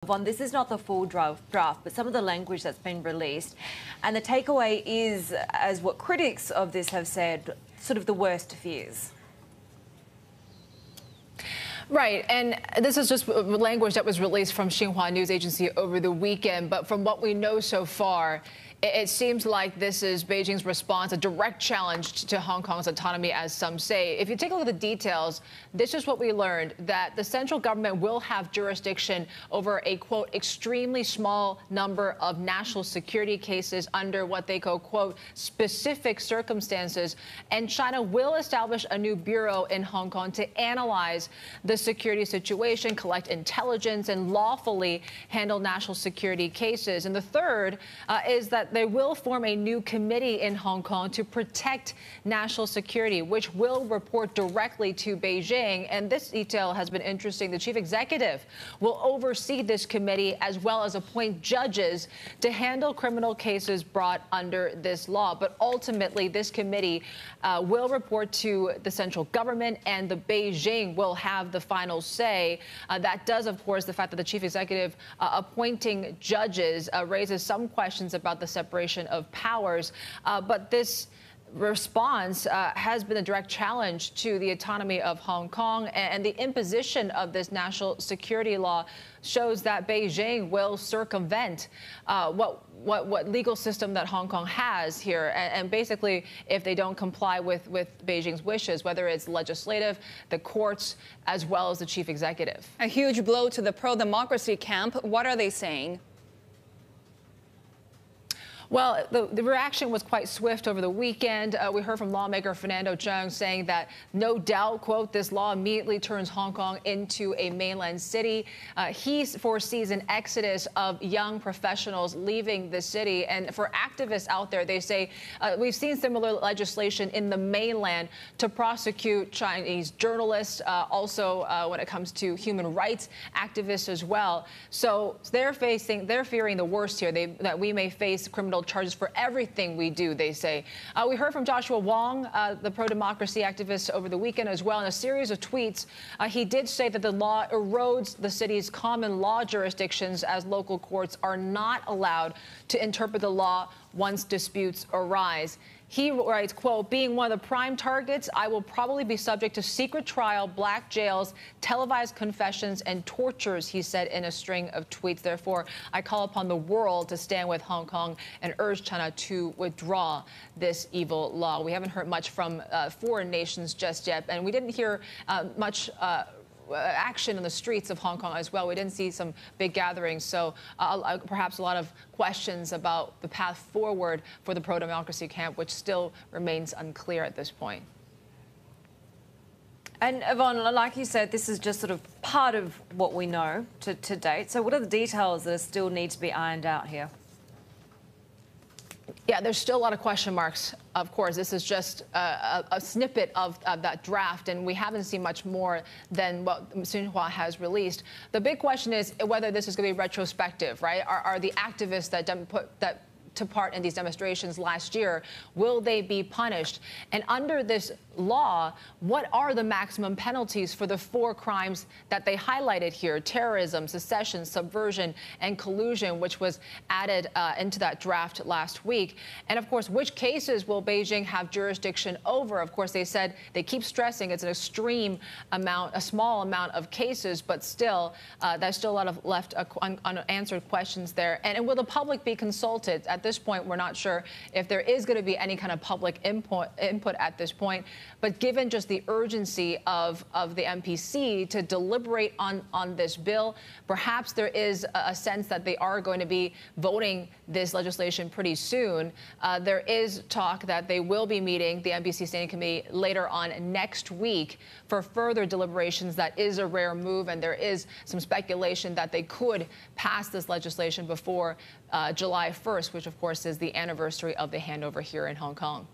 Yvonne, this is not the full draft, but some of the language that's been released. And the takeaway is, as what critics of this have said, sort of the worst fears. Right, and this is just language that was released from Xinhua news agency over the weekend. But from what we know so far, it seems like this is Beijing's response, a direct challenge to Hong Kong's autonomy, as some say. If you take a look at the details, this is what we learned, that the central government will have jurisdiction over a, quote, extremely small number of national security cases under what they call, quote, specific circumstances. And China will establish a new bureau in Hong Kong to analyze the security situation, collect intelligence, and lawfully handle national security cases. And the third is that they will form a new committee in Hong Kong to protect national security, which will report directly to Beijing. And this detail has been interesting. The chief executive will oversee this committee as well as appoint judges to handle criminal cases brought under this law. But ultimately, this committee will report to the central government, and the Beijing will have the final say. That does, of course, the fact that the chief executive appointing judges raises some questions about the separation of powers. But this response has been a direct challenge to the autonomy of Hong Kong, and the imposition of this national security law shows that Beijing will circumvent what legal system that Hong Kong has here. And basically, if they don't comply with Beijing's wishes, whether it's legislative, the courts, as well as the chief executive. A huge blow to the pro-democracy camp. What are they saying? Well, the reaction was quite swift over the weekend. We heard from lawmaker Fernando Cheung saying that no doubt, quote, this law immediately turns Hong Kong into a mainland city. He foresees an exodus of young professionals leaving the city. And for activists out there, they say we've seen similar legislation in the mainland to prosecute Chinese journalists, also when it comes to human rights activists as well. So they're fearing the worst here, that we may face criminal charges for everything we do, they say. We heard from Joshua Wong, the pro-democracy activist, over the weekend as well. In a series of tweets, he did say that the law erodes the city's common law jurisdictions, as local courts are not allowed to interpret the law once disputes arise. He writes, quote, being one of the prime targets, I will probably be subject to secret trial, black jails, televised confessions, and tortures, he said in a string of tweets. Therefore, I call upon the world to stand with Hong Kong and urge China to withdraw this evil law. We haven't heard much from foreign nations just yet, and we didn't hear much action in the streets of Hong Kong as well. We didn't see some big gatherings, so perhaps a lot of questions about the path forward for the pro-democracy camp, which still remains unclear at this point. And Yvonne, like you said, this is just sort of part of what we know to date. So what are the details that still need to be ironed out here? Yeah, there's still a lot of question marks. Of course, this is just a snippet of that draft, and we haven't seen much more than what Xinhua has released. The big question is whether this is going to be retrospective, right? Are the activists that took part in these demonstrations last year, will they be punished? And under this law, what are the maximum penalties for the 4 crimes that they highlighted here? Terrorism, secession, subversion, and collusion, which was added into that draft last week. And of course, which cases will Beijing have jurisdiction over? Of course, they said, they keep stressing it's an extreme amount, a small amount of cases, but still, there's still a lot of left unanswered questions there. And will the public be consulted? At this point, we're not sure if there is going to be any kind of public input at this point. But given just the urgency of the MPC to deliberate on this bill, perhaps there is a sense that they are going to be voting this legislation pretty soon. There is talk that they will be meeting the MPC Standing Committee later on next week for further deliberations. That is a rare move, and there is some speculation that they could pass this legislation before July 1st, which, of course, is the anniversary of the handover here in Hong Kong.